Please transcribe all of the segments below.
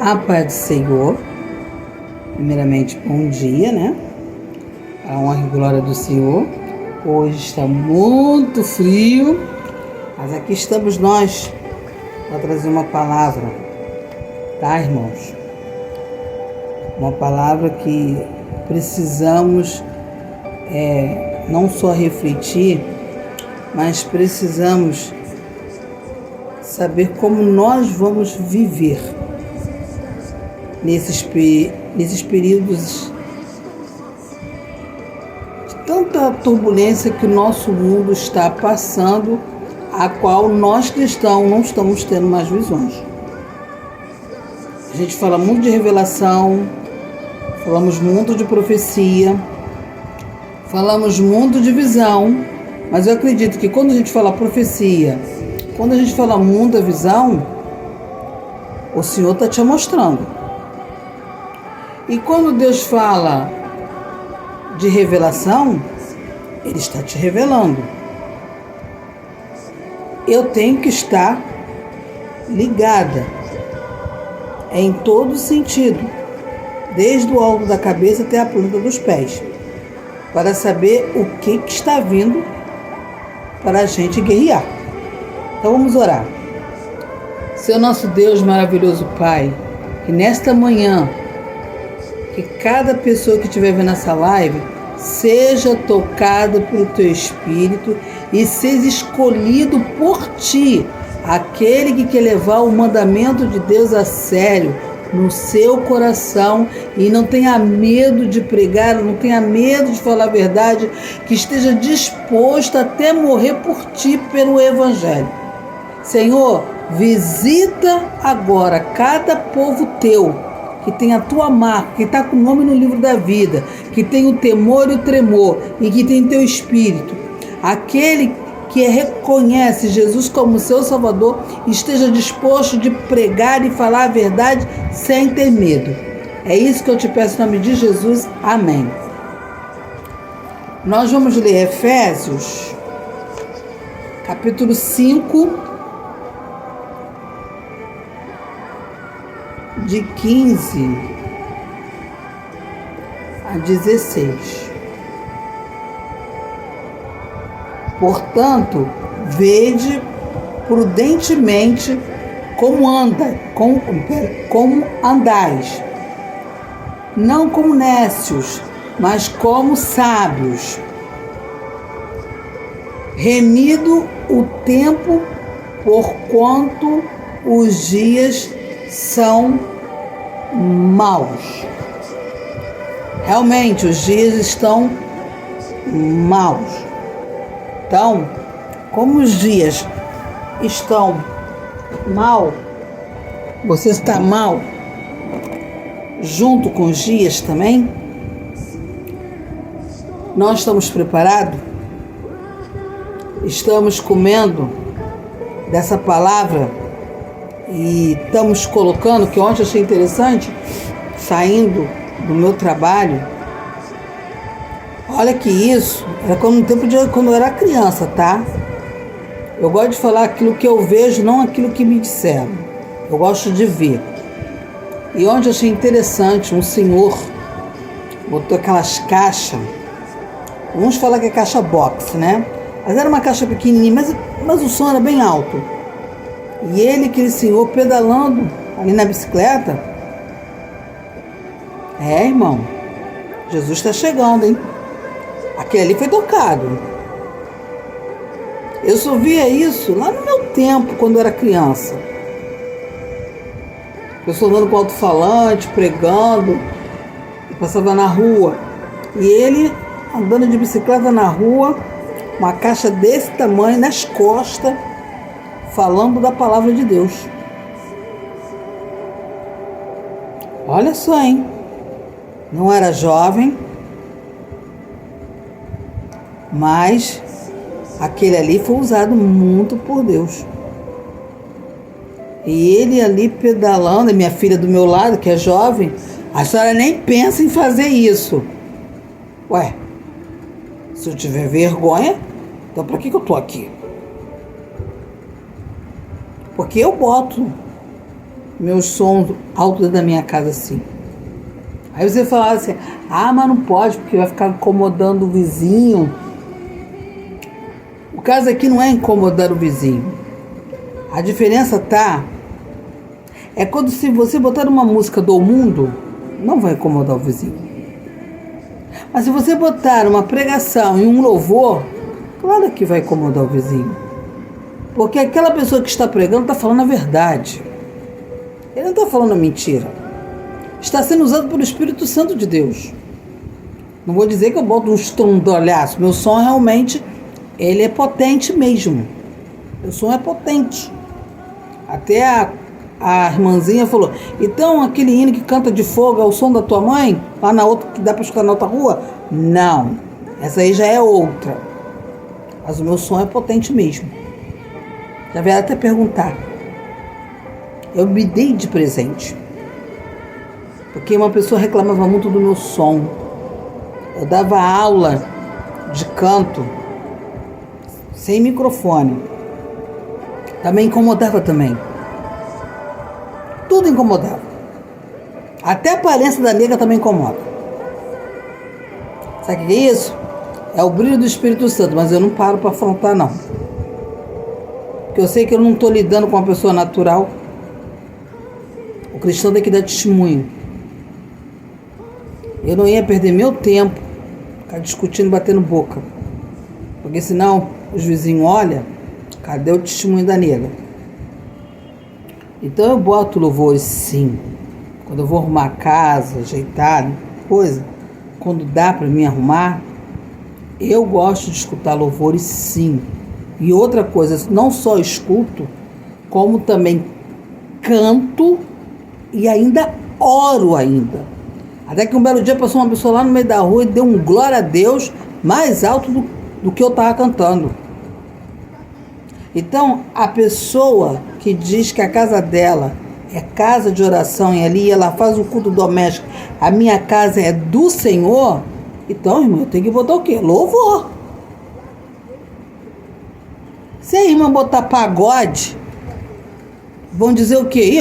A paz do Senhor. Primeiramente, bom dia, né? A honra e glória do Senhor. Hoje está muito frio, mas aqui estamos nós para trazer uma palavra, tá, irmãos? Uma palavra que precisamos não só refletir, mas precisamos saber como nós vamos viver nesses períodos de tanta turbulência que o nosso mundo está passando, a qual nós cristãos não estamos tendo mais visões. A gente fala muito de revelação, falamos muito de profecia, falamos muito de visão, mas eu acredito que quando a gente fala profecia, quando a gente fala muito da visão, o Senhor está te mostrando. E quando Deus fala de revelação, Ele está te revelando. Eu tenho que estar ligada em todo sentido, desde o alto da cabeça até a planta dos pés, para saber o que está vindo para a gente guerrear. Então vamos orar. Senhor nosso Deus, maravilhoso Pai, que nesta manhã, que cada pessoa que estiver vendo essa live seja tocada pelo Teu Espírito e seja escolhido por Ti, aquele que quer levar o mandamento de Deus a sério no seu coração e não tenha medo de pregar, não tenha medo de falar a verdade, que esteja disposto até morrer por Ti pelo Evangelho. Senhor, visita agora cada povo Teu, que tem a Tua marca, que está com o nome no livro da vida, que tem o temor e o tremor e que tem Teu Espírito. Aquele que reconhece Jesus como seu Salvador, esteja disposto de pregar e falar a verdade sem ter medo. É isso que eu te peço em nome de Jesus. Amém. Nós vamos ler Efésios, capítulo 5, de 15 a 16. Portanto, vede prudentemente como andais, não como nécios, mas como sábios, remido o tempo, porquanto os dias são maus. Realmente, os dias estão maus. Então, como os dias estão mal, você está mal junto com os dias também? Nós estamos preparados? Estamos comendo dessa palavra e estamos colocando, que ontem eu achei interessante, saindo do meu trabalho. Olha que isso era como no tempo de quando eu era criança, tá? Eu gosto de falar aquilo que eu vejo, não aquilo que me disseram. Eu gosto de ver. E ontem eu achei interessante, um senhor botou aquelas caixas, uns falam que é caixa box, né? Mas era uma caixa pequenininha, mas o som era bem alto. E ele, aquele senhor, pedalando ali na bicicleta. Irmão, Jesus está chegando, hein? Aquele ali foi tocado. Eu só via isso lá no meu tempo, quando eu era criança. Eu só andando com alto-falante, pregando, eu passava na rua. E ele andando de bicicleta na rua, uma caixa desse tamanho nas costas, falando da palavra de Deus. Olha só, hein? Não era jovem, mas aquele ali foi usado muito por Deus. E ele ali pedalando, e minha filha do meu lado, que é jovem, a senhora nem pensa em fazer isso. Ué, se eu tiver vergonha, então para que eu tô aqui? Porque eu boto meus sons altos da minha casa assim. Aí você fala assim, mas não pode, porque vai ficar incomodando o vizinho. O caso aqui não é incomodar o vizinho. A diferença é quando se você botar uma música do mundo, não vai incomodar o vizinho. Mas se você botar uma pregação e um louvor, claro que vai incomodar o vizinho. Porque aquela pessoa que está pregando está falando a verdade. Ele não está falando mentira. Está sendo usado pelo Espírito Santo de Deus. Não vou dizer que eu boto um estrondolhaço. Meu som realmente, ele é potente mesmo. Meu som é potente. Até a irmãzinha falou, então aquele hino que canta de fogo é o som da tua mãe? Lá na outra, que dá para escutar na outra rua? Não. Essa aí já é outra. Mas o meu som é potente mesmo. Já vieram até perguntar. Eu me dei de presente. Porque uma pessoa reclamava muito do meu som. Eu dava aula de canto sem microfone. Também incomodava também. Tudo incomodava. Até a aparência da nega também incomoda. Sabe o que é isso? É o brilho do Espírito Santo, mas eu não paro para afrontar não. Porque eu sei que eu não estou lidando com uma pessoa natural. O cristão tem que dar testemunho. Eu não ia perder meu tempo ficar discutindo, batendo boca. Porque senão os vizinhos olham, cadê o testemunho da nega? Então eu boto louvores sim. Quando eu vou arrumar a casa, ajeitar, coisa, quando dá para mim arrumar, eu gosto de escutar louvores sim. E outra coisa, não só escuto, como também canto e ainda oro ainda. Até que um belo dia passou uma pessoa lá no meio da rua e deu um glória a Deus mais alto do que eu estava cantando. Então, a pessoa que diz que a casa dela é casa de oração e ali ela faz o culto doméstico, a minha casa é do Senhor, então, irmão, eu tenho que botar o quê? Louvor. Se a irmã botar pagode, vão dizer o quê?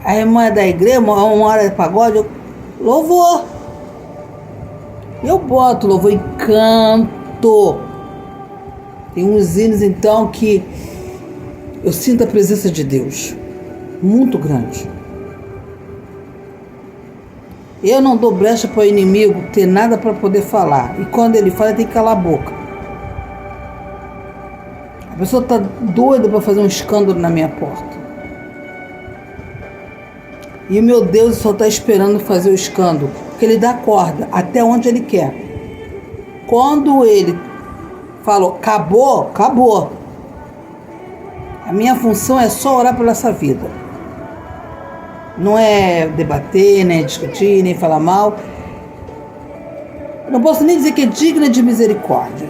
A irmã é da igreja, uma hora de pagode, louvor. Eu boto louvor e canto. Tem uns hinos, então, que eu sinto a presença de Deus muito grande. Eu não dou brecha para o inimigo ter nada para poder falar. E quando ele fala, tem que calar a boca. A pessoa está doida para fazer um escândalo na minha porta. E o meu Deus só está esperando fazer o escândalo. Porque ele dá corda até onde ele quer. Quando ele falou, acabou, acabou. A minha função é só orar por essa vida. Não é debater, nem discutir, nem falar mal. Não posso nem dizer que é digna de misericórdia.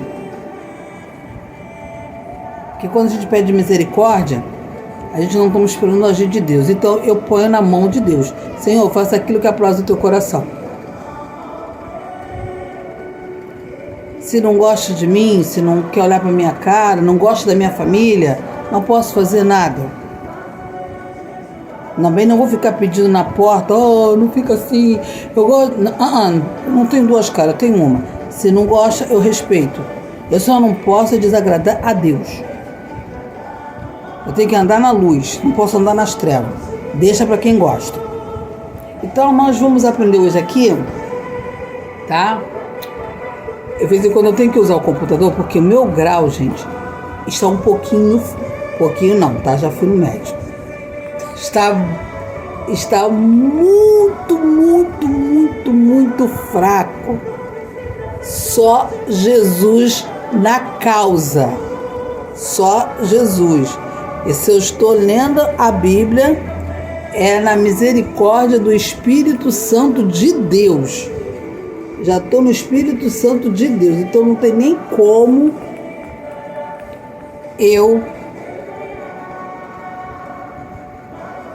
Porque quando a gente pede misericórdia, a gente não está esperando o agir de Deus. Então eu ponho na mão de Deus. Senhor, faça aquilo que aplaza o teu coração. Se não gosta de mim, se não quer olhar para minha cara, não gosta da minha família, não posso fazer nada. Também não vou ficar pedindo na porta, não fica assim. Eu gosto. Não tenho duas caras, eu tenho uma. Se não gosta, eu respeito. Eu só não posso desagradar a Deus. Eu tenho que andar na luz, não posso andar nas trevas. Deixa para quem gosta. Então nós vamos aprender hoje aqui, tá? De vez em quando eu tenho que usar o computador, porque o meu grau, gente, está um pouquinho não, tá? Já fui no médico. Está muito, muito, muito, muito fraco. Só Jesus na causa. Só Jesus. E se eu estou lendo a Bíblia, é na misericórdia do Espírito Santo de Deus. Já estou no Espírito Santo de Deus, então não tem nem como eu...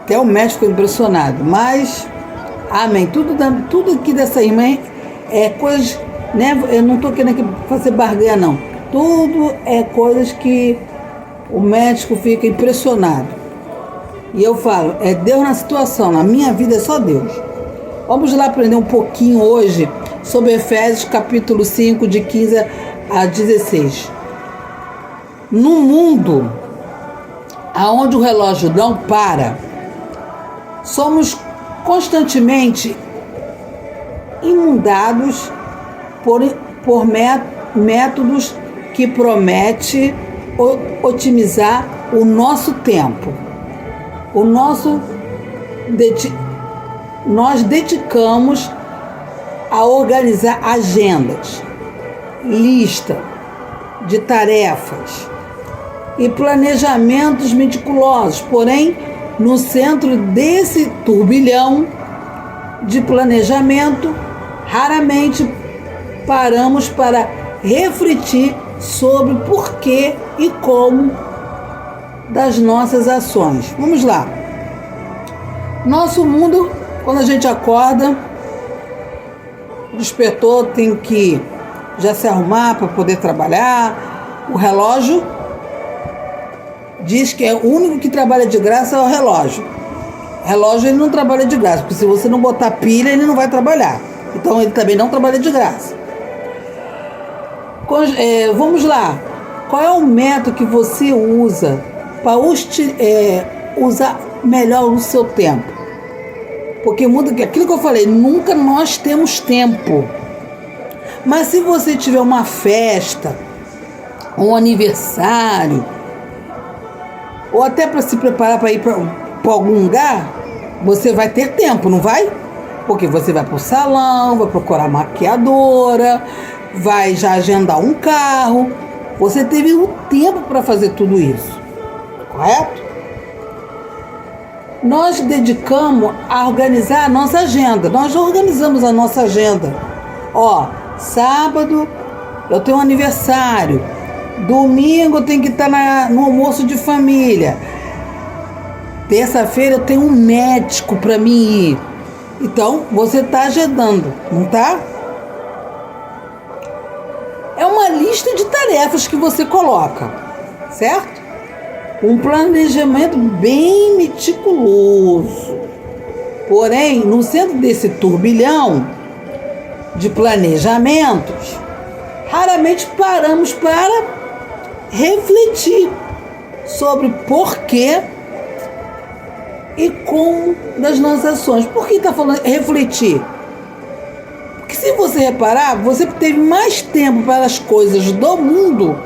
Até o médico ficou impressionado, mas, amém, tudo aqui dessa irmã é coisas, né? Eu não estou querendo fazer barganha, não. Tudo é coisas que o médico fica impressionado. E eu falo, é Deus na situação, na minha vida é só Deus. Vamos lá aprender um pouquinho hoje sobre Efésios capítulo 5, de 15 a 16. No mundo aonde o relógio não para, somos constantemente inundados por métodos que prometem otimizar o nosso tempo. Nós dedicamos a organizar agendas, lista de tarefas e planejamentos meticulosos, porém, no centro desse turbilhão de planejamento, raramente paramos para refletir sobre o porquê e como das nossas ações. Vamos lá. Nosso mundo, quando a gente acorda, o despertador tem que já se arrumar para poder trabalhar. O relógio diz que é o único que trabalha de graça é o relógio. O relógio ele não trabalha de graça, porque se você não botar pilha, ele não vai trabalhar. Então ele também não trabalha de graça. Vamos lá. Qual é o método que você usa para usar melhor o seu tempo? Porque muda aquilo que eu falei, nunca nós temos tempo. Mas se você tiver uma festa, um aniversário, ou até para se preparar para ir para algum lugar, você vai ter tempo, não vai? Porque você vai para o salão, vai procurar maquiadora, vai já agendar um carro. Você teve o tempo para fazer tudo isso, correto? Nós dedicamos a organizar a nossa agenda. Nós organizamos a nossa agenda. Ó, sábado eu tenho um aniversário. Domingo eu tenho que estar no almoço de família. Terça-feira eu tenho um médico para mim ir. Então, você está agendando, não está? É uma lista de tarefas que você coloca, certo? Um planejamento bem meticuloso. Porém, no centro desse turbilhão de planejamentos, raramente paramos para refletir sobre porquê e como das nossas ações. Por que está falando refletir? Porque se você reparar, você teve mais tempo para as coisas do mundo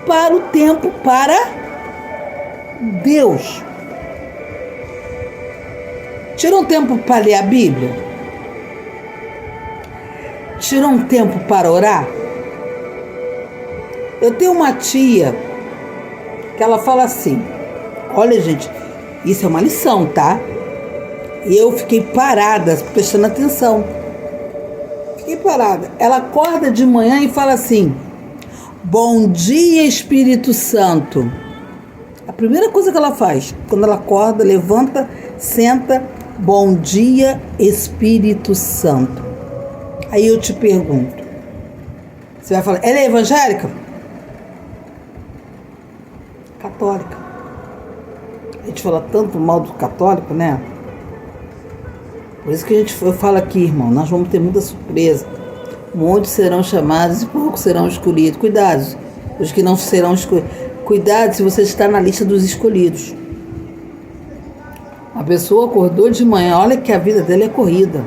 para o tempo para Deus. Tira um tempo para ler a Bíblia? Tira um tempo para orar? Eu tenho uma tia que ela fala assim, olha gente, isso é uma lição, tá? E eu fiquei parada, prestando atenção. Fiquei parada. Ela acorda de manhã e fala assim, bom dia Espírito Santo. A primeira coisa que ela faz, quando ela acorda, levanta, senta, bom dia Espírito Santo. Aí eu te pergunto, você vai falar, ela é evangélica? Católica. A gente fala tanto mal do católico, né? Por isso que eu falo aqui, irmão, nós vamos ter muita surpresa. Muitos serão chamados e poucos serão escolhidos. Cuidado, os que não serão escolhidos. Cuidado se você está na lista dos escolhidos. Uma pessoa acordou de manhã, olha que a vida dela é corrida,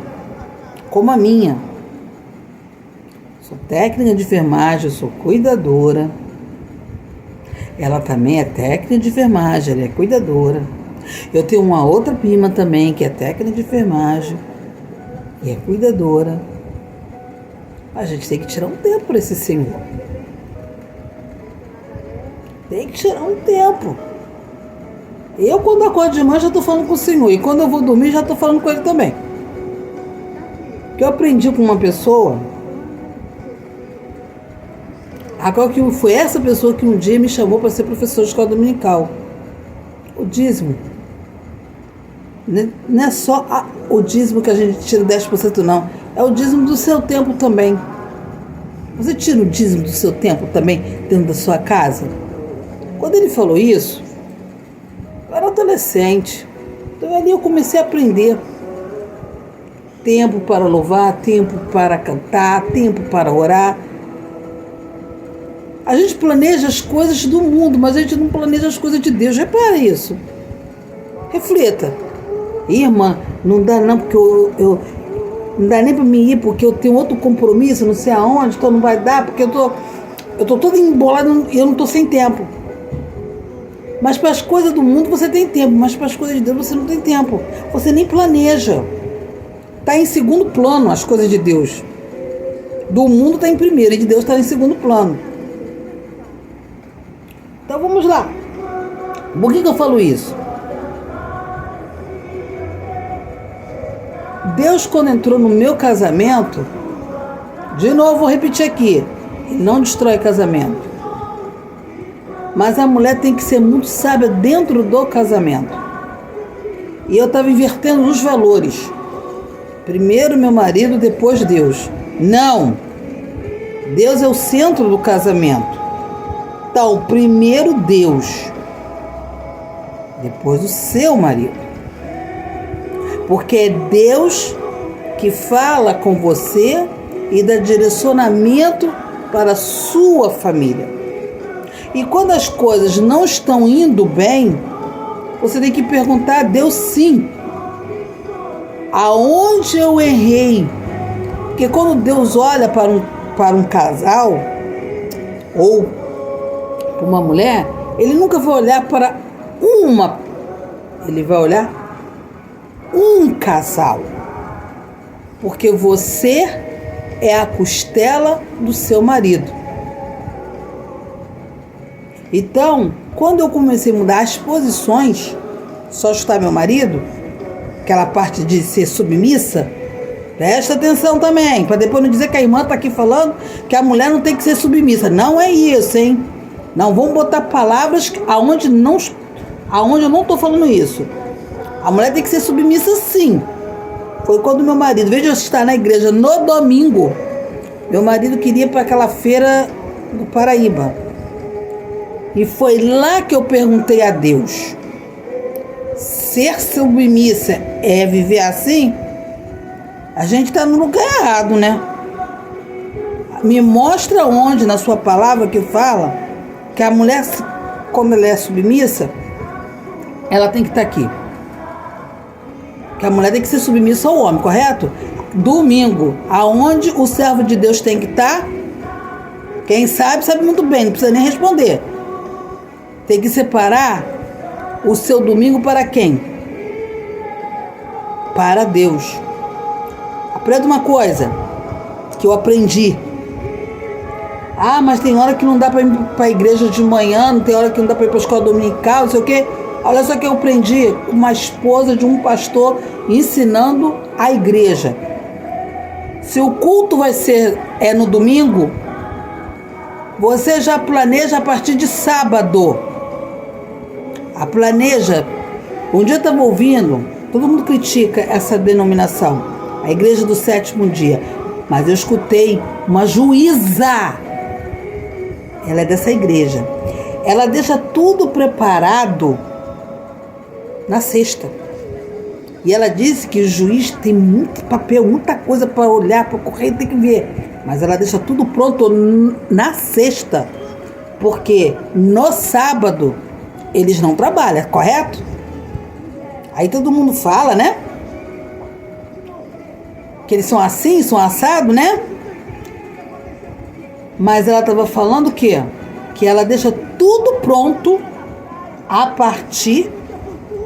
como a minha. Sou técnica de enfermagem, sou cuidadora. Ela também é técnica de enfermagem, ela é cuidadora. Eu tenho uma outra prima também que é técnica de enfermagem e é cuidadora. A gente tem que tirar um tempo para esse Senhor. Tem que tirar um tempo. Eu, quando acordo de manhã, já estou falando com o Senhor. E quando eu vou dormir, já estou falando com Ele também. Que eu aprendi com uma pessoa. Agora que foi essa pessoa que um dia me chamou para ser professor de escola dominical. O dízimo. Não é só o dízimo que a gente tira 10%, não. É o dízimo do seu tempo também. Você tira o dízimo do seu tempo também dentro da sua casa? Quando ele falou isso, eu era adolescente. Então ali eu comecei a aprender. Tempo para louvar, tempo para cantar, tempo para orar. A gente planeja as coisas do mundo, mas a gente não planeja as coisas de Deus. Repara isso. Reflita. Irmã, não dá não, porque eu não dá nem para mim ir, porque eu tenho outro compromisso, não sei aonde, então não vai dar, porque eu tô toda embolada e eu não tô sem tempo. Mas para as coisas do mundo você tem tempo, mas para as coisas de Deus você não tem tempo. Você nem planeja. Está em segundo plano as coisas de Deus. Do mundo está em primeiro e de Deus está em segundo plano. Então vamos lá. Por que eu falo isso? Deus, quando entrou no meu casamento, de novo vou repetir aqui, Ele não destrói casamento. Mas a mulher tem que ser muito sábia dentro do casamento. E eu estava invertendo os valores. Primeiro meu marido, depois Deus. Não! Deus é o centro do casamento. Então, primeiro Deus. Depois o seu marido. Porque é Deus que fala com você e dá direcionamento para a sua família. E quando as coisas não estão indo bem, você tem que perguntar a Deus sim. Aonde eu errei? Porque quando Deus olha para um casal ou para uma mulher, Ele nunca vai olhar para Ele vai olhar um casal. Porque você é a costela do seu marido. Então, quando eu comecei a mudar as posições, só ajustar meu marido, aquela parte de ser submissa, presta atenção também, para depois não dizer que a irmã está aqui falando que a mulher não tem que ser submissa. Não é isso, hein? Não vamos botar palavras aonde eu não estou falando isso. A mulher tem que ser submissa sim. Foi quando meu marido, em vez de eu estar na igreja no domingo, meu marido queria ir para aquela feira do Paraíba. E foi lá que eu perguntei a Deus: ser submissa é viver assim? A gente está no lugar errado, né? Me mostra onde na sua palavra que fala que a mulher, quando ela é submissa, ela tem que estar aqui. Que a mulher tem que ser submissa ao homem, correto? Domingo, aonde o servo de Deus tem que estar? Quem sabe, sabe muito bem, não precisa nem responder. Tem que separar o seu domingo para quem? Para Deus. Aprenda uma coisa que eu aprendi. Ah, mas tem hora que não dá para ir para a igreja de manhã, não tem hora que não dá para ir para a escola dominical, não sei o quê. Olha só que eu aprendi com uma esposa de um pastor ensinando a igreja. Se o culto vai ser no domingo, você já planeja a partir de sábado. Planeja. Um dia eu estava ouvindo, todo mundo critica essa denominação, a igreja do sétimo dia, mas eu escutei uma juíza, ela é dessa igreja, ela deixa tudo preparado na sexta, e ela disse que o juiz tem muito papel, muita coisa para olhar, para correr, tem que ver, mas ela deixa tudo pronto na sexta, porque no sábado eles não trabalham, correto? Aí todo mundo fala, né? Que eles são assim, são assados, né? Mas ela estava falando o quê? Que ela deixa tudo pronto a partir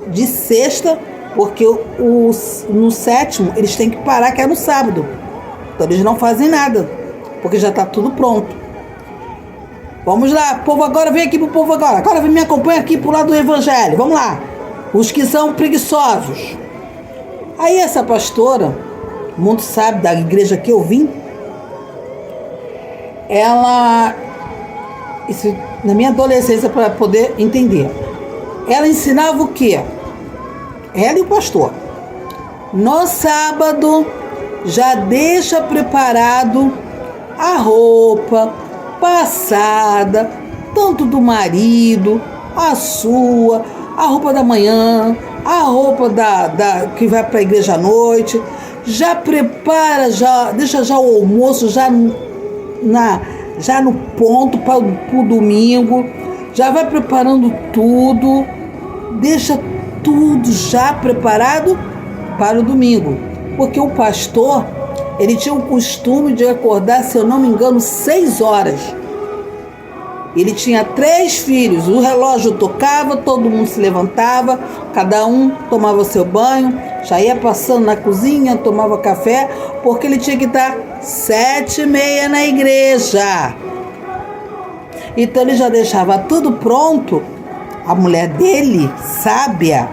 de sexta, porque no sétimo eles têm que parar, que é no sábado. Então eles não fazem nada, porque já está tudo pronto. Vamos lá, povo, agora vem aqui pro povo agora. Agora me acompanha aqui pro lado do evangelho. Vamos lá. Os que são preguiçosos. Aí essa pastora, o mundo sabe da igreja que eu vim, ela, isso na minha adolescência para poder entender, ela ensinava o quê? Ela e o pastor. No sábado, já deixa preparado a roupa passada, tanto do marido, a sua, a roupa da manhã, a roupa que vai para a igreja à noite, já prepara, deixa já o almoço já no ponto para o domingo, já vai preparando tudo, deixa tudo já preparado para o domingo, porque o pastor, ele tinha o costume de acordar, se eu não me engano, 6 horas. Ele tinha 3 filhos, o relógio tocava, todo mundo se levantava, cada um tomava seu banho, já ia passando na cozinha, tomava café, porque ele tinha que estar 7h30 na igreja. Então ele já deixava tudo pronto. A mulher dele, sábia,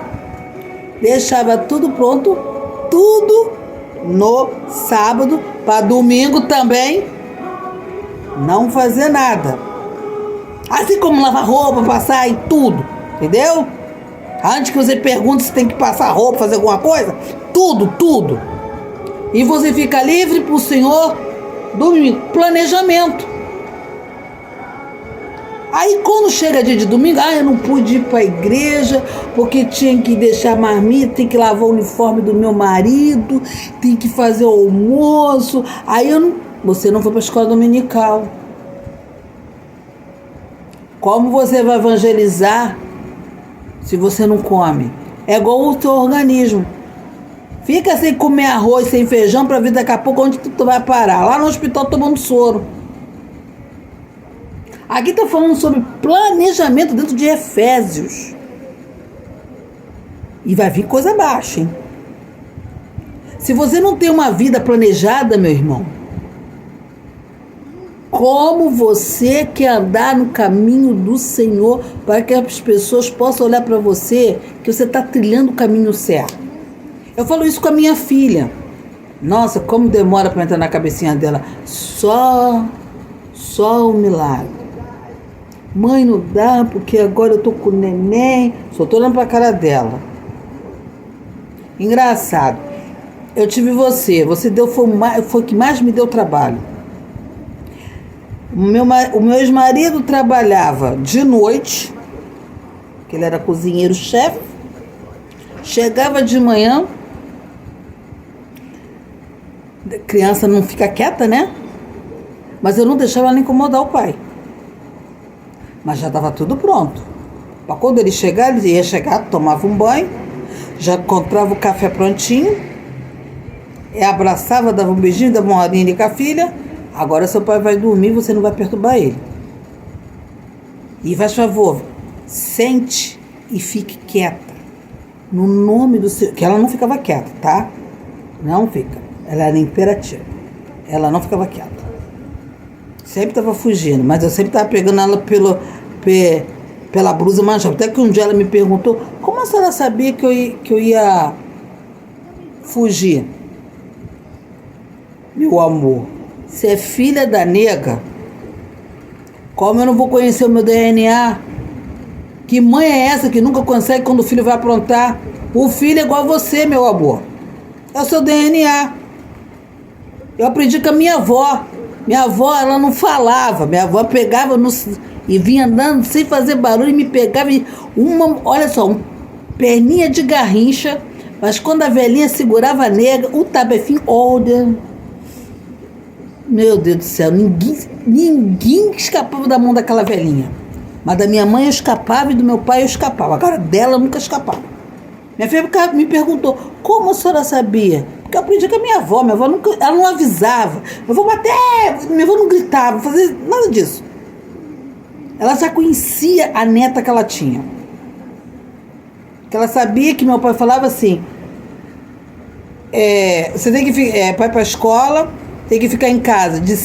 deixava tudo pronto, tudo no sábado, para domingo também não fazer nada. Assim como lavar roupa, passar e tudo, entendeu? Antes que você pergunte se tem que passar roupa, fazer alguma coisa, tudo. E você fica livre para o Senhor domingo. Planejamento. Aí quando chega dia de domingo, eu não pude ir para a igreja, porque tinha que deixar marmita, tem que lavar o uniforme do meu marido, tem que fazer o almoço. Aí você não foi para a escola dominical. Como você vai evangelizar se você não come? É igual o seu organismo. Fica sem comer arroz, sem feijão, para ver daqui a pouco onde tu vai parar. Lá no hospital tomando soro. Aqui está falando sobre planejamento dentro de Efésios. E vai vir coisa baixa, hein? Se você não tem uma vida planejada, meu irmão, como você quer andar no caminho do Senhor para que as pessoas possam olhar para você que você está trilhando o caminho certo? Eu falo isso com a minha filha. Nossa, como demora para entrar na cabecinha dela. Só um milagre. Mãe, não dá, porque agora eu tô com o neném. Só tô olhando para a cara dela. Engraçado. Eu tive você foi o que mais me deu trabalho. O meu ex-marido trabalhava de noite, que ele era cozinheiro-chefe, chegava de manhã, criança não fica quieta, né? Mas eu não deixava ela incomodar o pai. Mas já estava tudo pronto. Para quando ele chegar, ele ia chegar, tomava um banho, já encontrava o café prontinho, abraçava, dava um beijinho, dava uma horinha ali com a filha. Agora seu pai vai dormir, você não vai perturbar ele. E faz favor, sente e fique quieta. No nome do Senhor. Que ela não ficava quieta, tá? Não fica. Ela era imperativa. Ela não ficava quieta. Sempre estava fugindo, mas eu sempre estava pegando ela pela blusa manchada. Até que um dia ela me perguntou, como a senhora sabia que eu ia fugir? Meu amor, você é filha da nega? Como eu não vou conhecer o meu DNA? Que mãe é essa que nunca consegue quando o filho vai aprontar? O filho é igual a você, meu amor. É o seu DNA. Eu aprendi com a minha avó. Minha avó, ela não falava. Minha avó pegava e vinha andando sem fazer barulho e me pegava. Olha só, perninha de garrincha. Mas quando a velhinha segurava a nega, o tabefinho, olha... Meu Deus do céu, ninguém escapava da mão daquela velhinha. Mas da minha mãe eu escapava e do meu pai eu escapava. Agora dela eu nunca escapava. Minha filha me perguntou, como a senhora sabia? Porque eu aprendi com a minha avó nunca, ela não avisava. Eu vou bater, minha avó não gritava, não fazia nada disso. Ela já conhecia a neta que ela tinha. Que ela sabia que meu pai falava assim, você tem que vai para a escola, tem que ficar em casa de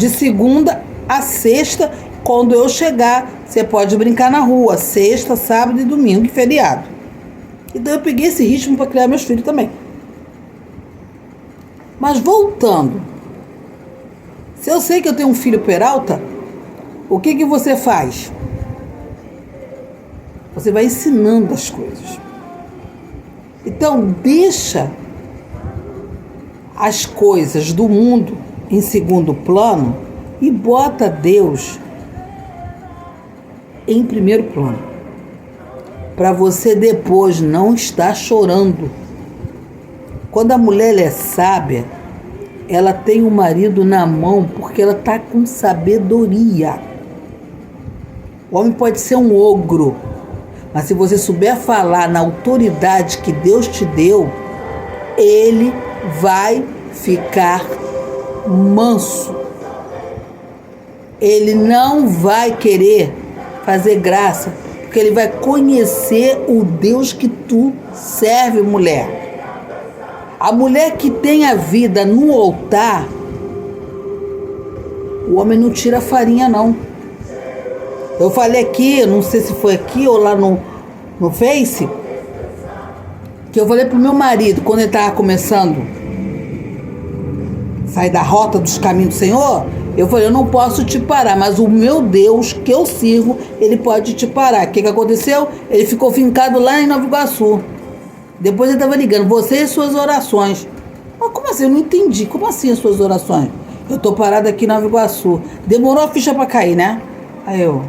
segunda a sexta. Quando eu chegar, você pode brincar na rua, sexta, sábado e domingo e feriado. Então eu peguei esse ritmo para criar meus filhos também. Mas voltando, se eu sei que eu tenho um filho peralta, o que você faz? Você vai ensinando as coisas. Então deixa as coisas do mundo em segundo plano e bota Deus em primeiro plano. para você depois não estar chorando. Quando a mulher é sábia, ela tem o marido na mão porque ela está com sabedoria. O homem pode ser um ogro, mas se você souber falar na autoridade que Deus te deu, ele vai ficar manso. Ele não vai querer fazer graça, porque ele vai conhecer o Deus que tu serve, mulher. A mulher que tem a vida no altar, o homem não tira farinha, não. Eu falei aqui, não sei se foi aqui ou lá no Face, que eu falei pro meu marido, quando ele estava começando a sair da rota dos caminhos do Senhor, eu falei, eu não posso te parar, mas o meu Deus que eu sirvo, ele pode te parar. O que aconteceu? Ele ficou fincado lá em Nova Iguaçu. Depois ele estava ligando, você e suas orações. Mas como assim? Eu não entendi. Como assim as suas orações? Eu tô parado aqui em Nova Iguaçu. Demorou a ficha para cair, né? Aí eu...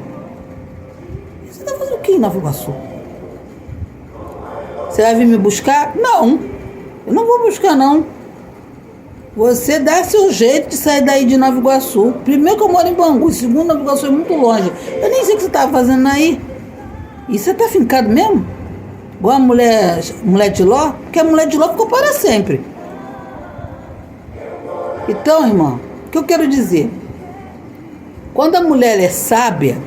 Você tá fazendo o que em Nova Iguaçu? Você vai vir me buscar? Não. Eu não vou buscar, não. Você dá seu jeito de sair daí de Nova Iguaçu. Primeiro que eu moro em Bangu. Segundo, Nova Iguaçu é muito longe. Eu nem sei o que você tava fazendo aí. E você tá fincado mesmo? Igual a mulher de Ló, porque a mulher de Ló ficou para sempre. Então, irmão, o que eu quero dizer? Quando a mulher é sábia,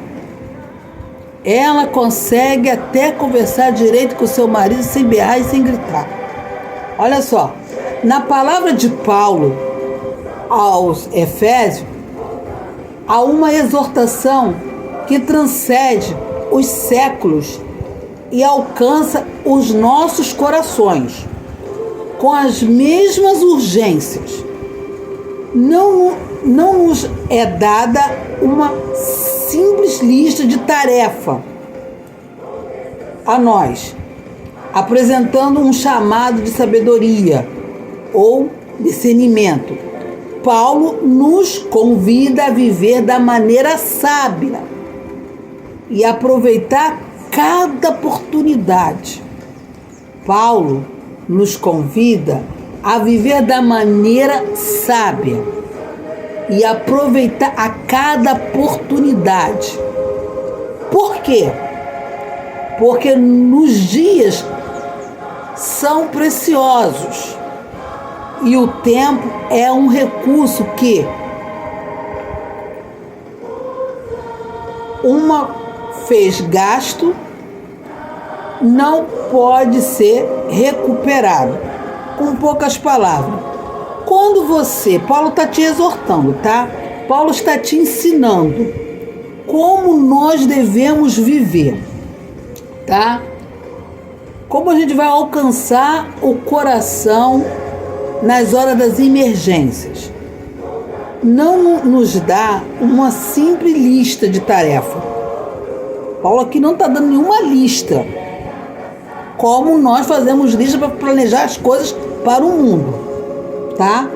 ela consegue até conversar direito com o seu marido sem berrar e sem gritar. Olha só, na palavra de Paulo aos Efésios, há uma exortação que transcende os séculos e alcança os nossos corações com as mesmas urgências. Não nos é dada uma simples lista de tarefa a nós, apresentando um chamado de sabedoria ou discernimento. Paulo nos convida a viver da maneira sábia e aproveitar cada oportunidade. Paulo nos convida a viver da maneira sábia e aproveitar a cada oportunidade. Por quê? Porque nos dias são preciosos e o tempo é um recurso que uma vez gasto não pode ser recuperado. Com poucas palavras, quando Paulo está te exortando, tá? Paulo está te ensinando como nós devemos viver, tá? Como a gente vai alcançar o coração nas horas das emergências. Não nos dá uma simples lista de tarefa. Paulo aqui não está dando nenhuma lista. Como nós fazemos lista para planejar as coisas para o mundo, tá?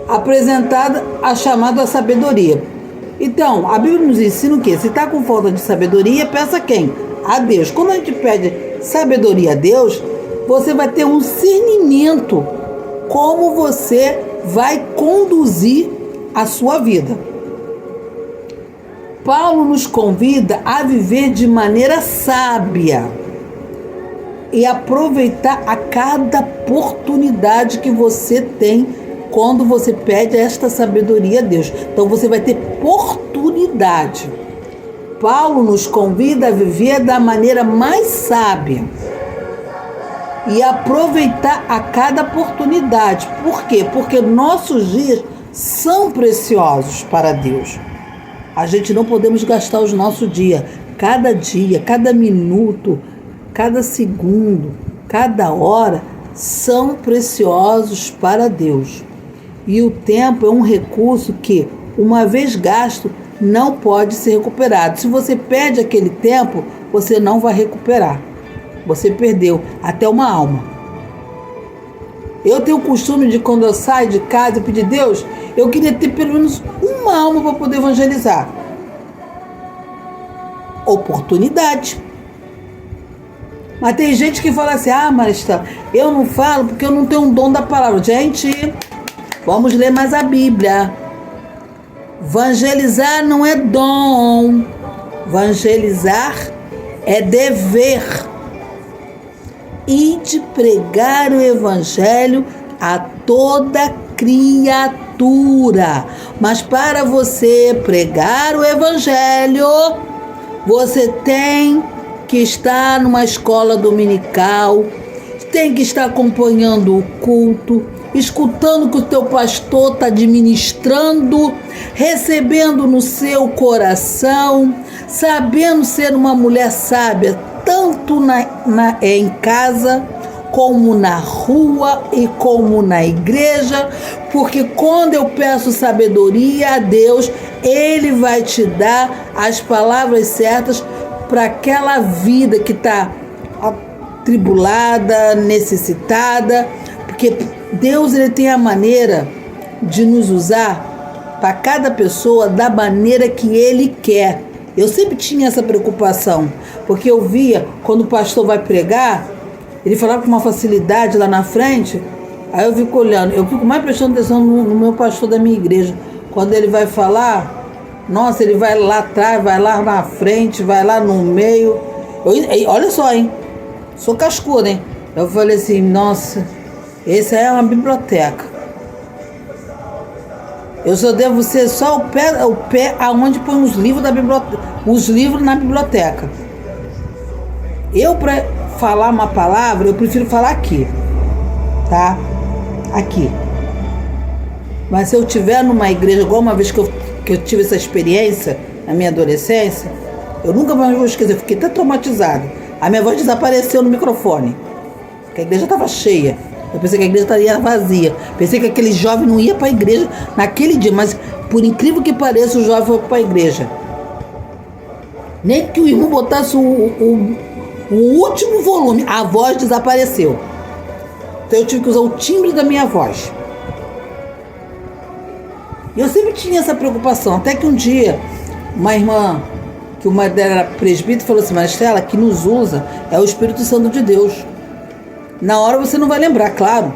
Apresentada a chamada sabedoria. Então, a Bíblia nos ensina o quê? Se está com falta de sabedoria, peça quem? A Deus. Quando a gente pede sabedoria a Deus, você vai ter um discernimento como você vai conduzir a sua vida. Paulo nos convida a viver de maneira sábia e aproveitar a cada oportunidade que você tem quando você pede esta sabedoria a Deus. Então você vai ter oportunidade. Paulo nos convida a viver da maneira mais sábia e aproveitar a cada oportunidade. Por quê? Porque nossos dias são preciosos para Deus. A gente não podemos gastar os nossos dias. Cada dia, cada minuto, cada segundo, cada hora são preciosos para Deus. E o tempo é um recurso que, uma vez gasto, não pode ser recuperado. Se você perde aquele tempo, você não vai recuperar. Você perdeu até uma alma. Eu tenho o costume de, quando eu saio de casa e pedir a Deus, eu queria ter pelo menos uma alma para poder evangelizar. oportunidade. Mas tem gente que fala assim, Maristela, eu não falo porque eu não tenho um dom da palavra. Gente, vamos ler mais a Bíblia. Evangelizar não é dom. Evangelizar é dever. E de pregar o evangelho a toda criatura. Mas para você pregar o evangelho, você tem que estar numa escola dominical, tem que estar acompanhando o culto, escutando o que o teu pastor está administrando, recebendo no seu coração, sabendo ser uma mulher sábia, tanto em casa, como na rua e como na igreja, porque quando eu peço sabedoria a Deus, Ele vai te dar as palavras certas para aquela vida que está atribulada, necessitada, porque Deus ele tem a maneira de nos usar para cada pessoa da maneira que Ele quer. Eu sempre tinha essa preocupação, porque eu via quando o pastor vai pregar, ele falava com uma facilidade lá na frente, aí eu fico olhando, eu fico mais prestando atenção no meu pastor da minha igreja. Quando ele vai falar, nossa, ele vai lá atrás, vai lá na frente, vai lá no meio. Olha só, hein? Sou cascuda, hein? Eu falei assim, nossa, esse aí é uma biblioteca. Eu só devo ser só o pé aonde põe os livros da biblioteca, os livros na biblioteca. Eu, para falar uma palavra, eu prefiro falar aqui, tá? Aqui. Mas se eu estiver numa igreja, igual uma vez que eu tive essa experiência na minha adolescência, eu nunca mais vou esquecer, eu fiquei até traumatizada. A minha voz desapareceu no microfone, porque a igreja estava cheia. Eu pensei que a igreja estaria vazia. Pensei que aquele jovem não ia para a igreja naquele dia, mas por incrível que pareça, o jovem foi para a igreja. Nem que o irmão botasse o último volume, a voz desapareceu. Então eu tive que usar o timbre da minha voz. E eu sempre tinha essa preocupação, até que um dia, uma irmã, que uma dela era presbítera, falou assim, Maristela, que nos usa é o Espírito Santo de Deus. Na hora você não vai lembrar, claro,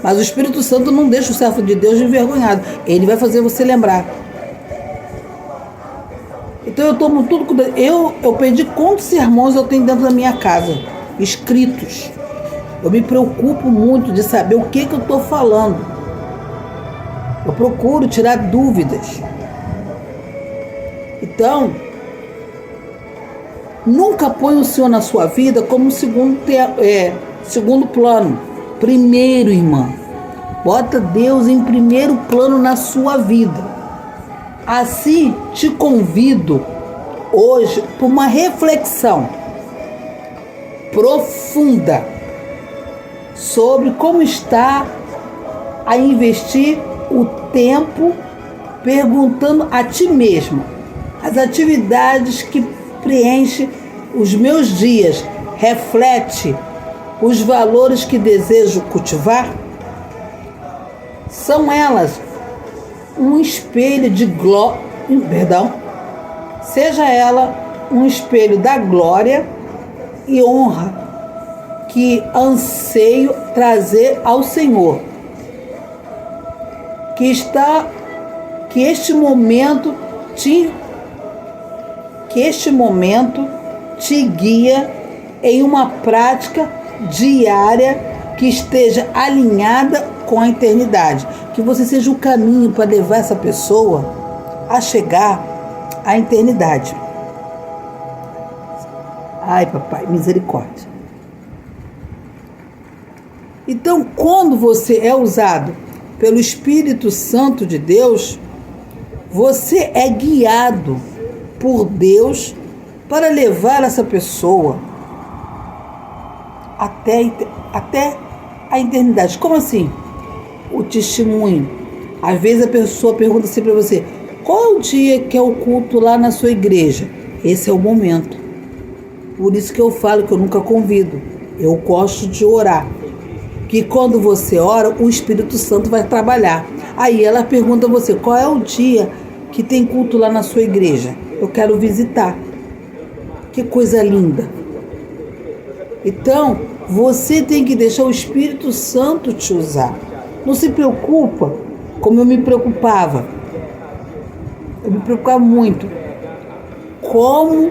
mas o Espírito Santo não deixa o servo de Deus envergonhado. Ele vai fazer você lembrar. Então eu tomo tudo cuidado. Eu perdi quantos sermões eu tenho dentro da minha casa, escritos. Eu me preocupo muito de saber o que eu estou falando. Eu procuro tirar dúvidas. Então, nunca põe o Senhor na sua vida como segundo plano. Primeiro, irmã. Bota Deus em primeiro plano na sua vida. Assim, te convido hoje para uma reflexão profunda sobre como está a investir o tempo, perguntando a ti mesmo as atividades que preenchem os meus dias, reflete os valores que desejo cultivar? São elas um espelho de glória, seja ela um espelho da glória e honra que anseio trazer ao Senhor. Que este momento te guia em uma prática diária que esteja alinhada com a eternidade. Que você seja o caminho para levar essa pessoa a chegar à eternidade. Ai, papai, misericórdia. Então, quando você é usado pelo Espírito Santo de Deus, você é guiado por Deus para levar essa pessoa até a eternidade. Como assim? O testemunho. Às vezes a pessoa pergunta assim para você, qual é o dia que é o culto lá na sua igreja? Esse é o momento. Por isso que eu falo que eu nunca convido. Eu gosto de orar. Que quando você ora, o Espírito Santo vai trabalhar. Aí ela pergunta a você, qual é o dia que tem culto lá na sua igreja? Eu quero visitar. Que coisa linda. Então, você tem que deixar o Espírito Santo te usar. Não se preocupa como eu me preocupava. Eu me preocupava muito. Como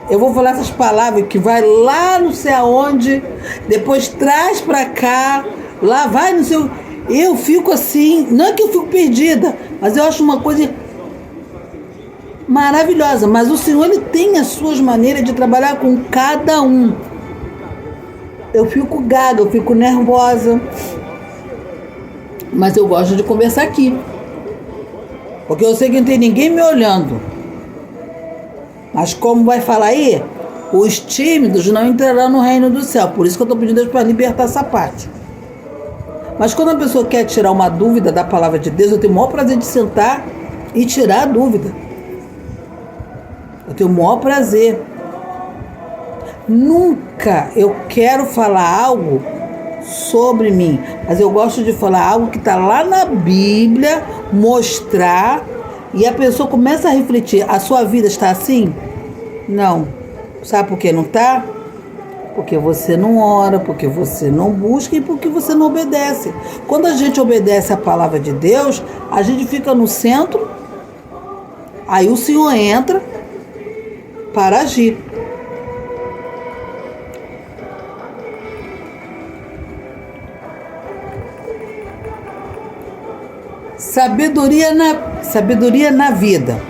eu vou falar essas palavras que vai lá não sei aonde, depois traz pra cá, lá vai no seu... Eu fico assim, não é que eu fico perdida, mas eu acho uma coisa maravilhosa. Mas o Senhor, Ele tem as suas maneiras de trabalhar com cada um. Eu fico gaga, eu fico nervosa, mas eu gosto de conversar aqui, porque eu sei que não tem ninguém me olhando. Mas como vai falar aí, os tímidos não entrarão no reino do céu. Por isso que eu estou pedindo a Deus para libertar essa parte. Mas quando a pessoa quer tirar uma dúvida da palavra de Deus, eu tenho o maior prazer de sentar e tirar a dúvida. Eu tenho o maior prazer. Nunca eu quero falar algo sobre mim, mas eu gosto de falar algo que está lá na Bíblia, mostrar, e a pessoa começa a refletir. A sua vida está assim? Não. Sabe por que não está? Porque você não ora, porque você não busca e porque você não obedece. Quando a gente obedece a palavra de Deus, a gente fica no centro, aí o Senhor entra para agir. Sabedoria na vida.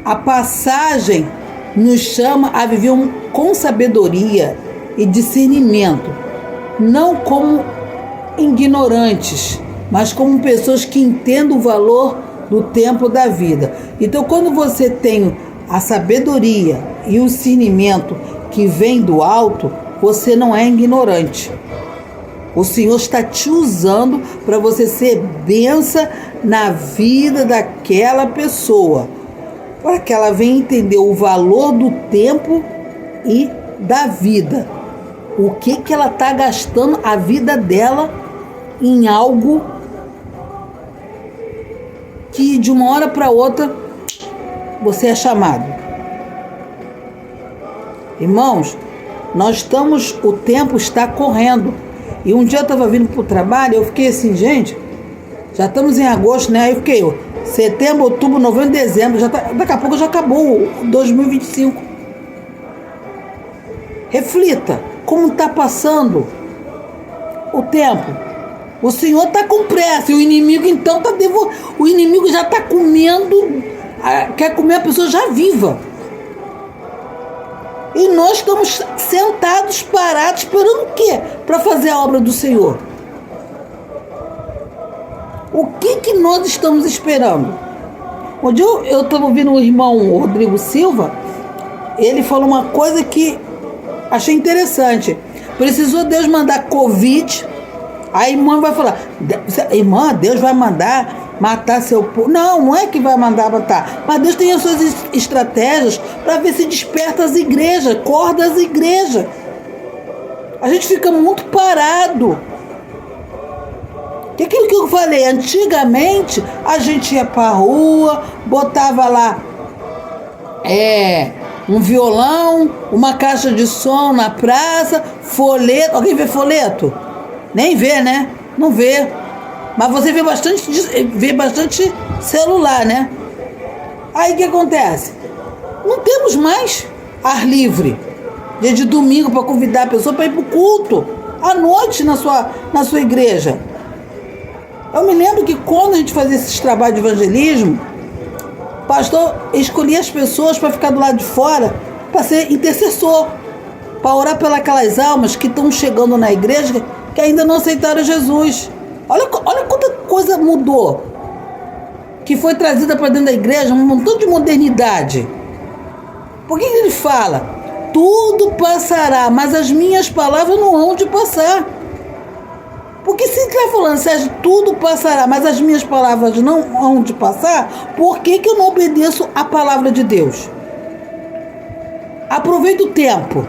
A passagem nos chama a viver com sabedoria e discernimento, não como ignorantes, mas como pessoas que entendem o valor do tempo da vida. Então, quando você tem a sabedoria e o discernimento que vem do alto, você não é ignorante. O Senhor está te usando para você ser bênção na vida daquela pessoa, para que ela venha entender o valor do tempo e da vida. O que ela está gastando a vida dela em algo que de uma hora para outra você é chamado. Irmãos, o tempo está correndo. E um dia eu estava vindo para o trabalho, eu fiquei assim, gente, já estamos em agosto, né? Aí eu fiquei, setembro, outubro, novembro, dezembro, daqui a pouco já acabou o 2025. Reflita, como está passando o tempo. O Senhor está com pressa, e o inimigo então o inimigo já está comendo, quer comer a pessoa já viva. E nós estamos sentados, parados, esperando o quê? Para fazer a obra do Senhor. O que nós estamos esperando? Onde eu estava ouvindo o irmão Rodrigo Silva, ele falou uma coisa que achei interessante. Precisou Deus mandar Covid, a irmã vai falar, irmã, Deus vai mandar matar seu povo. Não é que vai mandar matar, mas Deus tem as suas estratégias para ver se desperta as igrejas, acorda as igrejas. A gente fica muito parado. Que aquilo que eu falei, antigamente a gente ia para a rua, botava lá um violão, uma caixa de som na praça, folheto. Alguém vê folheto? Nem vê, né? Não vê. Mas você vê bastante celular, né? Aí o que acontece? Não temos mais ar livre. Dia de domingo para convidar a pessoa para ir para o culto. À noite na sua igreja. Eu me lembro que quando a gente fazia esses trabalhos de evangelismo, o pastor escolhia as pessoas para ficar do lado de fora, para ser intercessor, para orar pelas almas que estão chegando na igreja que ainda não aceitaram Jesus. Olha quanta coisa mudou, que foi trazida para dentro da igreja, um montão de modernidade. Por que ele fala? Tudo passará, mas as minhas palavras não hão de passar. Porque se ele está falando, Sérgio, tudo passará, mas as minhas palavras não hão de passar, por que eu não obedeço a palavra de Deus? Aproveita o tempo.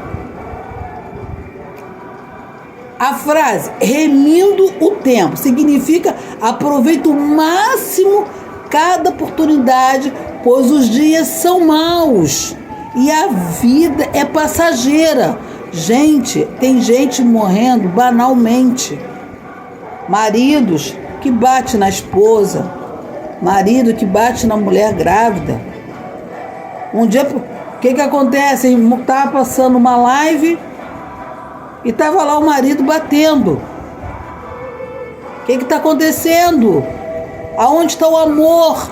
A frase remindo o tempo significa aproveita o máximo cada oportunidade pois os dias são maus e a vida é passageira. Gente, tem gente morrendo banalmente. Maridos que batem na esposa, marido que bate na mulher grávida. Um dia, o que acontece? Estava passando uma live e estava lá o marido batendo. O que está acontecendo? Aonde está o amor?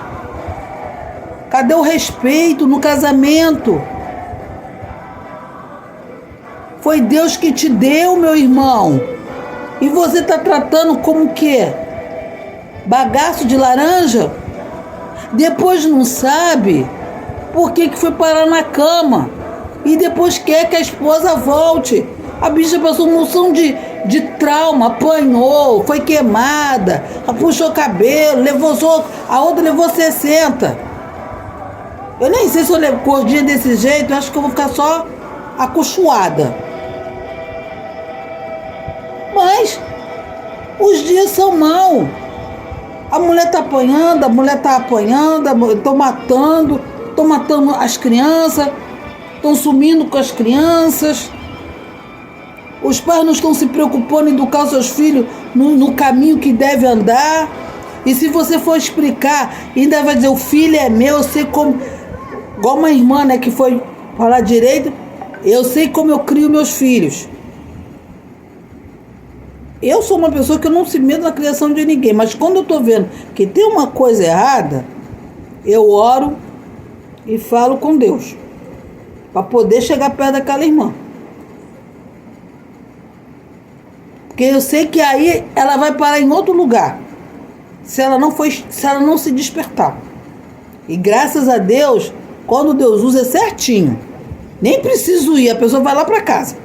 Cadê o respeito no casamento? Foi Deus que te deu, meu irmão. E você está tratando como o quê? Bagaço de laranja? Depois não sabe por que foi parar na cama. E depois quer que a esposa volte. A bicha passou uma noção de trauma, apanhou, foi queimada, puxou cabelo, a outra levou 60. Eu nem sei se eu levo gordinha desse jeito, eu acho que eu vou ficar só acolchoada. Mas os dias são maus. A mulher está apanhando, estão matando as crianças, estão sumindo com as crianças. Os pais não estão se preocupando em educar os seus filhos no caminho que deve andar. E se você for explicar, ainda vai dizer, o filho é meu, eu sei como... Igual uma irmã, né, que foi falar direito, eu sei como eu crio meus filhos. Eu sou uma pessoa que eu não se medo na criação de ninguém, mas quando eu estou vendo que tem uma coisa errada, eu oro e falo com Deus, para poder chegar perto daquela irmã. Porque eu sei que aí ela vai parar em outro lugar, se ela não se despertar. E graças a Deus, quando Deus usa é certinho. Nem preciso ir, a pessoa vai lá para casa.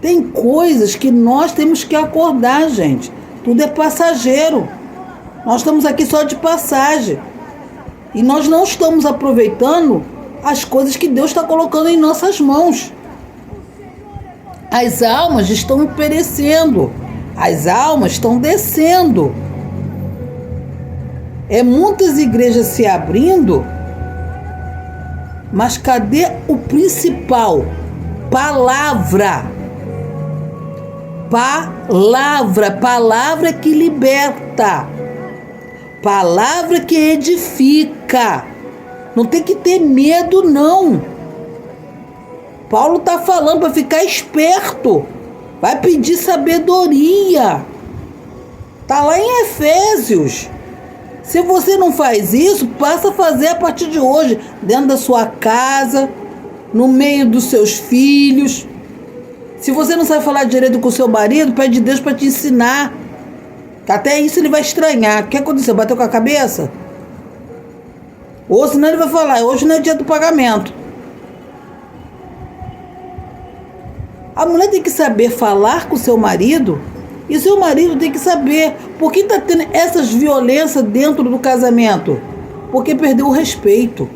Tem coisas que nós temos que acordar, gente. Tudo é passageiro. Nós estamos aqui só de passagem. E nós não estamos aproveitando as coisas que Deus está colocando em nossas mãos. As almas estão perecendo. As almas estão descendo. Muitas igrejas se abrindo, mas cadê o principal? Palavra. Palavra que liberta. Palavra que edifica. Não tem que ter medo, não. Paulo está falando para ficar esperto. Vai pedir sabedoria. Está lá em Efésios. Se você não faz isso, passa a fazer a partir de hoje. Dentro da sua casa, no meio dos seus filhos. Se você não sabe falar direito com o seu marido, pede Deus para te ensinar. Que até isso ele vai estranhar. O que aconteceu? Bateu com a cabeça? Ou senão ele vai falar, hoje não é dia do pagamento. A mulher tem que saber falar com o seu marido, e o seu marido tem que saber por que está tendo essas violências dentro do casamento. Porque perdeu o respeito.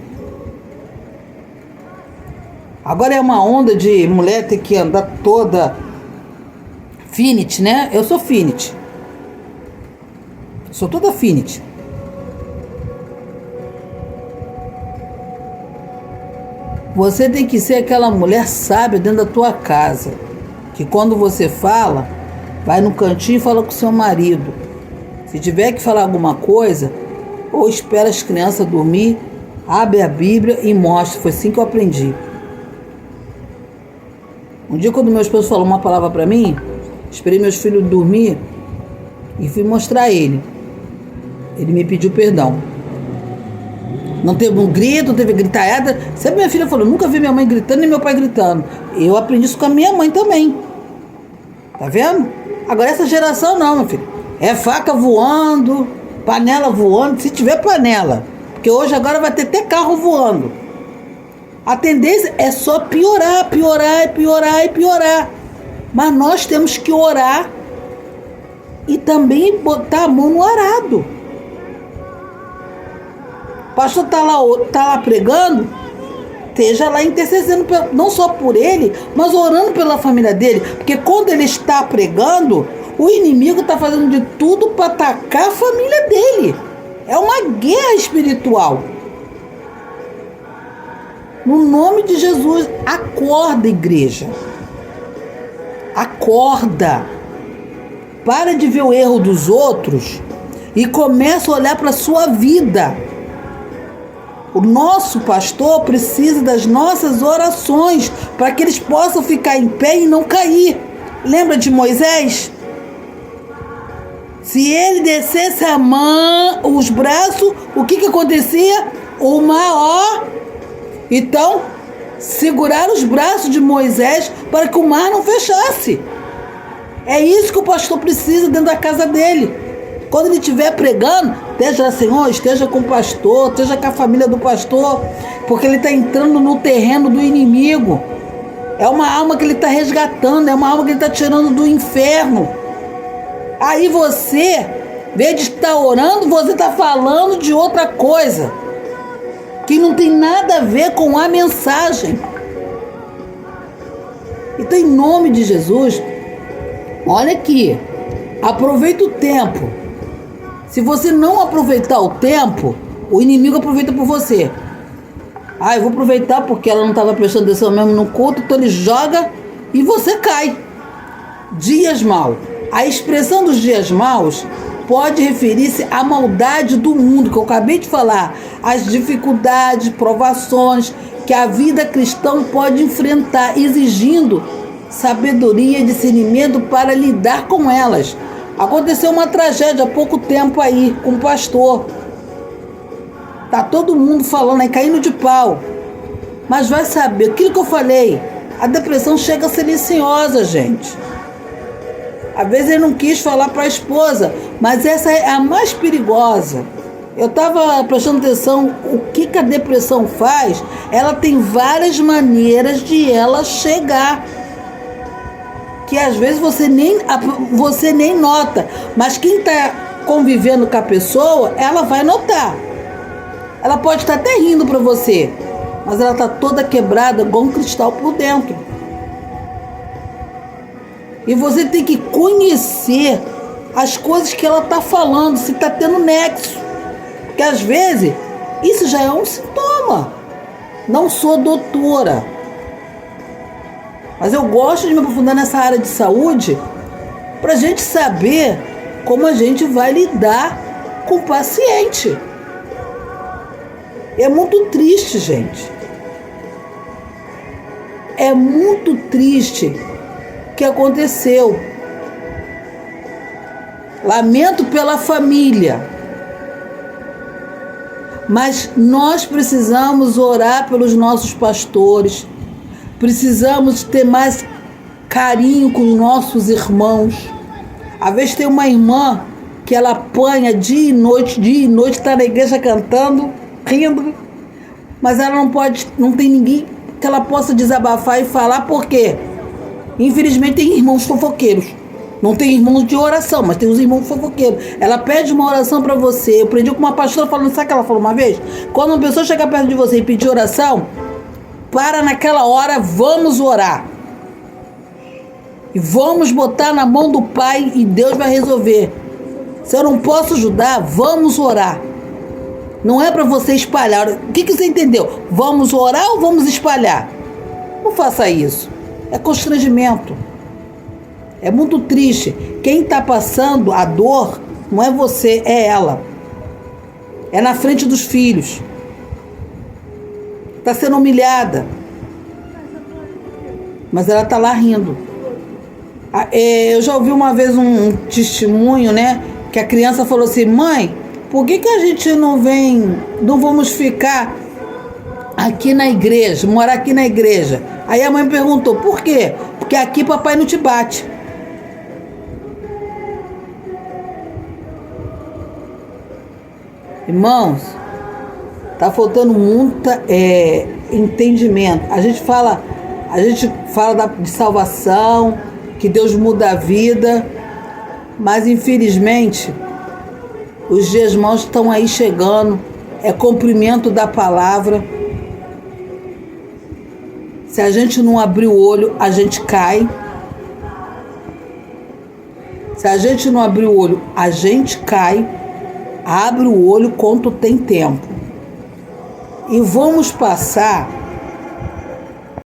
Agora é uma onda de mulher ter que andar toda finite, né? Eu sou finite. Sou toda finite. Você tem que ser aquela mulher sábia dentro da tua casa, que quando você fala, vai no cantinho e fala com o seu marido. Se tiver que falar alguma coisa, ou espera as crianças dormir, abre a Bíblia e mostra. Foi assim que eu aprendi. Um dia, quando meu esposo falou uma palavra para mim, esperei meus filhos dormir e fui mostrar a ele. Ele me pediu perdão. Não teve um grito, não teve gritada. Sempre minha filha falou, nunca vi minha mãe gritando nem meu pai gritando. Eu aprendi isso com a minha mãe também. Tá vendo? Agora essa geração não, meu filho. É faca voando, panela voando, se tiver panela. Porque hoje agora vai ter até carro voando. A tendência é só piorar. Mas nós temos que orar e também botar a mão no arado. O pastor está lá pregando, esteja lá intercedendo, não só por ele, mas orando pela família dele. Porque quando ele está pregando, o inimigo está fazendo de tudo para atacar a família dele. É uma guerra espiritual. No nome de Jesus, acorda, igreja. Acorda. Para de ver o erro dos outros e começa a olhar para a sua vida. O nosso pastor precisa das nossas orações para que eles possam ficar em pé e não cair. Lembra de Moisés? Se ele descesse a mão, os braços, o que acontecia? O mar, Então, seguraram os braços de Moisés para que o mar não fechasse. É isso que o pastor precisa dentro da casa dele. Quando ele estiver pregando, esteja, Senhor, esteja com o pastor, esteja com a família do pastor, porque ele está entrando no terreno do inimigo. É uma alma que ele está resgatando, é uma alma que ele está tirando do inferno. Aí você, em vez de estar orando, você está falando de outra coisa, que não tem nada a ver com a mensagem. Então, em nome de Jesus, olha aqui, aproveita o tempo. Se você não aproveitar o tempo, o inimigo aproveita por você. Eu vou aproveitar porque ela não estava prestando atenção mesmo no culto, então ele joga e você cai. Dias maus. A expressão dos dias maus pode referir-se à maldade do mundo, que eu acabei de falar, as dificuldades, provações que a vida cristã pode enfrentar, exigindo sabedoria e discernimento para lidar com elas. Aconteceu uma tragédia há pouco tempo aí com um pastor. Tá todo mundo falando aí, caindo de pau. Mas vai saber, aquilo que eu falei, a depressão chega silenciosa, gente. Às vezes ele não quis falar para a esposa, mas essa é a mais perigosa. Eu estava prestando atenção o que a depressão faz. Ela tem várias maneiras de ela chegar, que às vezes você nem nota, mas quem está convivendo com a pessoa, ela vai notar. Ela pode estar até rindo para você, mas ela está toda quebrada, igual um cristal por dentro. E você tem que conhecer as coisas que ela está falando, se está tendo nexo. Porque às vezes isso já é um sintoma. Não sou doutora, mas eu gosto de me aprofundar nessa área de saúde para a gente saber como a gente vai lidar com o paciente. É muito triste, gente. É muito triste o que aconteceu. Lamento pela família. Mas nós precisamos orar pelos nossos pastores. Precisamos ter mais carinho com os nossos irmãos. Às vezes tem uma irmã que ela apanha dia e noite, está na igreja cantando, rindo, mas ela não tem ninguém que ela possa desabafar e falar. Por quê? Infelizmente tem irmãos fofoqueiros. Não tem irmãos de oração, mas tem os irmãos fofoqueiros. Ela pede uma oração para você. Eu aprendi com uma pastora falando, sabe o que ela falou uma vez? Quando uma pessoa chegar perto de você e pedir oração, para naquela hora, vamos orar. E vamos botar na mão do Pai e Deus vai resolver. Se eu não posso ajudar, vamos orar. Não é para você espalhar. O que você entendeu? Vamos orar ou vamos espalhar? Não faça isso. É constrangimento. É muito triste. Quem está passando a dor não é você, é ela. É na frente dos filhos. Está sendo humilhada. Mas ela está lá rindo. Eu já ouvi uma vez um testemunho, né? Que a criança falou assim, mãe, por que a gente não vamos ficar aqui na igreja, morar aqui na igreja? Aí a mãe perguntou, por quê? Porque aqui papai não te bate. Irmãos, tá faltando muito entendimento. A gente fala de salvação, que Deus muda a vida, mas infelizmente os dias maus estão aí chegando. É cumprimento da palavra. Se a gente não abrir o olho, a gente cai. Se a gente não abrir o olho, a gente cai. Abre o olho quanto tem tempo. E vamos passar